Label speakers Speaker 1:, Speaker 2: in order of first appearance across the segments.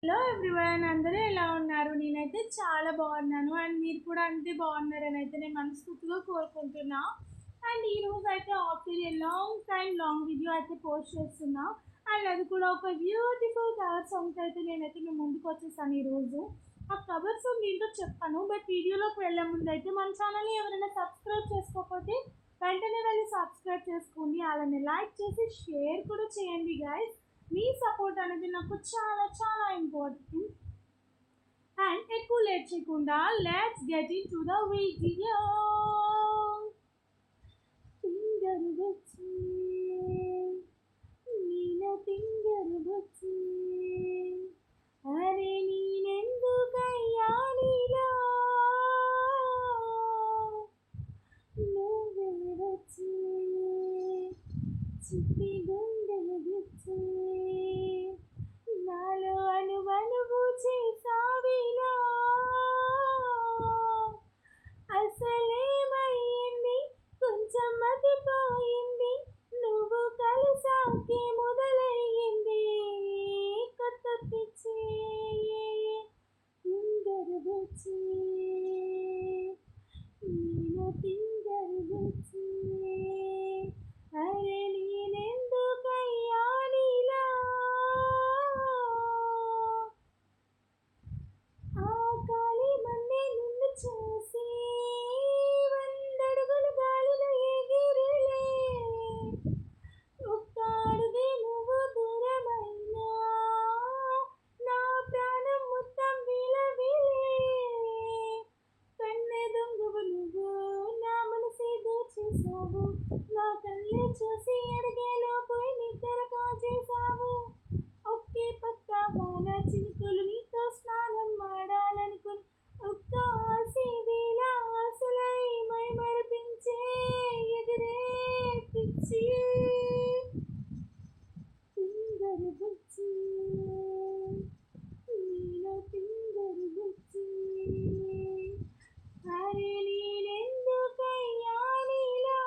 Speaker 1: Hello everyone, అందరూ ఎలా ఉన్నారు? నేనైతే చాలా బాగున్నాను అండ్ మీరు కూడా అంతే బాగున్నారని అయితే నేను మనస్ఫూర్తిగా కోరుకుంటున్నా. అండ్ ఈరోజు అయితే ఆఫ్టర్ ఏ లాంగ్ వీడియో అయితే పోస్ట్ చేస్తున్నా. అండ్ అది కూడా ఒక బ్యూటిఫుల్ కవర్ సాంగ్ అయితే నేనైతే మీ ముందుకు వచ్చేసాను ఈరోజు. ఆ కవర్ సాంగ్ ఏంటో చెప్పాను, బట్ వీడియోలోకి వెళ్ళే ముందు అయితే మన ఛానల్ని ఎవరైనా సబ్స్క్రైబ్ చేసుకోకపోతే వెంటనే వెళ్ళి సబ్స్క్రైబ్ చేసుకోండి, అలానే లైక్ చేసి షేర్ కూడా చేయండి గైస్. మీ సపోర్ట్ అనేది నాకు చాలా చాలా ఇంపార్టెంట్. అండ్ ఎక్కువ లేట్ చేయకుండా let's get in to the video. Finger వచ్చి నేను ఫింగర్ వచ్చి అరే నేనెందుకయ్యా నీలో నువ్వే వచ్చి చిట్టి గుండెలు గుచ్చి నాలో అనువనువు చేసావిలా అసలేమయ్యింది, కొంచెం మతిపోయింది, నువ్వు కలిసాకే మొదలయ్యింది కొత్త పిచ్చి ఫింగర్ గుచ్చి నేను ఫింగర్ గుచ్చి అరే నేనెందుకయ్యా నీలా ఆ గాలి మన్నే నిన్ను చూసి వందడుగులు గాలిలో ఎగిరిలే ఒక్క అడుగే నువ్వు దూరమైనా నా ప్రాణం మొత్తం విలవిలే కన్నె దొంగవు నువ్వు నా మనసే దోచేసావు నా కళ్ళే చూసి అడిగేలోపు నిద్ర కాజేసావు ఒకే పక్క వాన చినుకులు నీతో స్నానం ఆడాలనుకుని ఒక్క ఆసే వేళ ఆశలై మై మరిపించే ఎదురే పిచ్చి ఫింగర్ గుచ్చి నీలో ఫింగర్ గుచ్చి అరే నేనెందుకయ్యా నీలా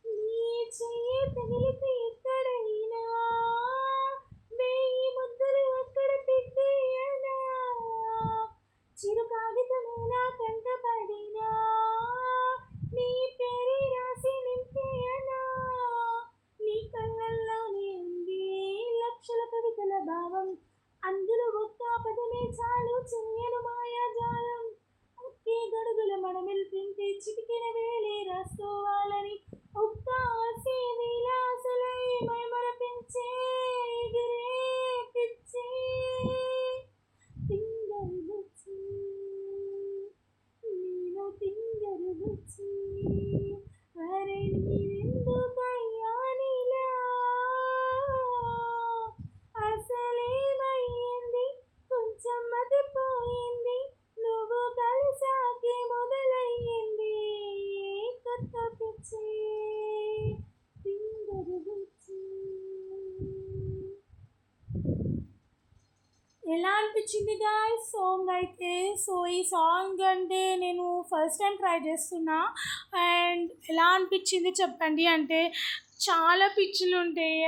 Speaker 1: నీ చెయ్యి తగిలితే ఎక్కడైనా వేయి ముద్దలు అక్కడ పెట్టేయనా చిరు కాగితమేనా కంటపడినా నీ పేరే రాసి నింపేయనా నీ కళ్ళల్లోనే ఉంది లక్షల కవితల భావం, అందులో ఒక్క పదమే చాలు చెయ్యను మాయాజాలం ఒకే గడుగుల మనమెళ్తుంటే చిటికెన వేలే రాసుకోవాలని ఒక్క ఆసే విలాసలై మై మరపించే ఎగిరే పిచ్చి ఫింగర్ గుచ్చి నేను ఫింగర్ గుచ్చి అరే నేనెందుకయ్యా నీలా అసలేమయ్యింది, కొంచెం మతిపోయింది, నువ్వు కలిసాకే మొదలయ్యింది కొత్త పిచ్చి ఫింగర్ గుచ్చి. ఎలా అనిపించింది గాయ్స్ సాంగ్ అయితే? సో ఈ సాంగ్ అంటే నేను ఫస్ట్ టైం ట్రై చేస్తున్నా అండ్ ఎలా అనిపించింది చెప్పండి. అంటే చాలా పిచ్చులు ఉంటాయి,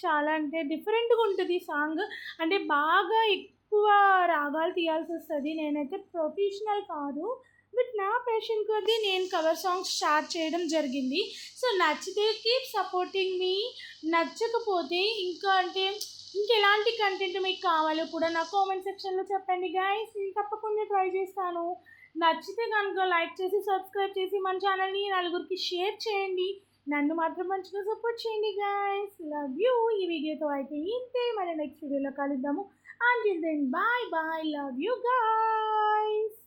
Speaker 1: చాలా అంటే డిఫరెంట్గా ఉంటుంది సాంగ్. అంటే బాగా ఎక్కువ రాగాలు తీయాల్సి వస్తుంది. నేనైతే ప్రొఫెషనల్ కాదు, బట్ నా ప్యాషన్ కొద్దీ నేను కవర్ సాంగ్స్ స్టార్ట్ చేయడం జరిగింది. సో నచ్చితే కీప్ సపోర్టింగ్ మీ, నచ్చకపోతే ఇంకా అంటే ఇంకెలాంటి కంటెంట్ మీకు కావాలో కూడా నా కామెంట్ సెక్షన్లో చెప్పండి గైస్. నేను తప్పకుండా ట్రై చేస్తాను. నచ్చితే కనుక లైక్ చేసి సబ్స్క్రైబ్ చేసి మన ఛానల్ని నలుగురికి షేర్ చేయండి. నన్ను మాత్రం మంచిగా సపోర్ట్ చేయండి గైస్. Love you. ఈ వీడియోతో అయితే ఇంతే, మరి నెక్స్ట్ వీడియోలో కలుద్దాము. Until then bye bye, love you guys.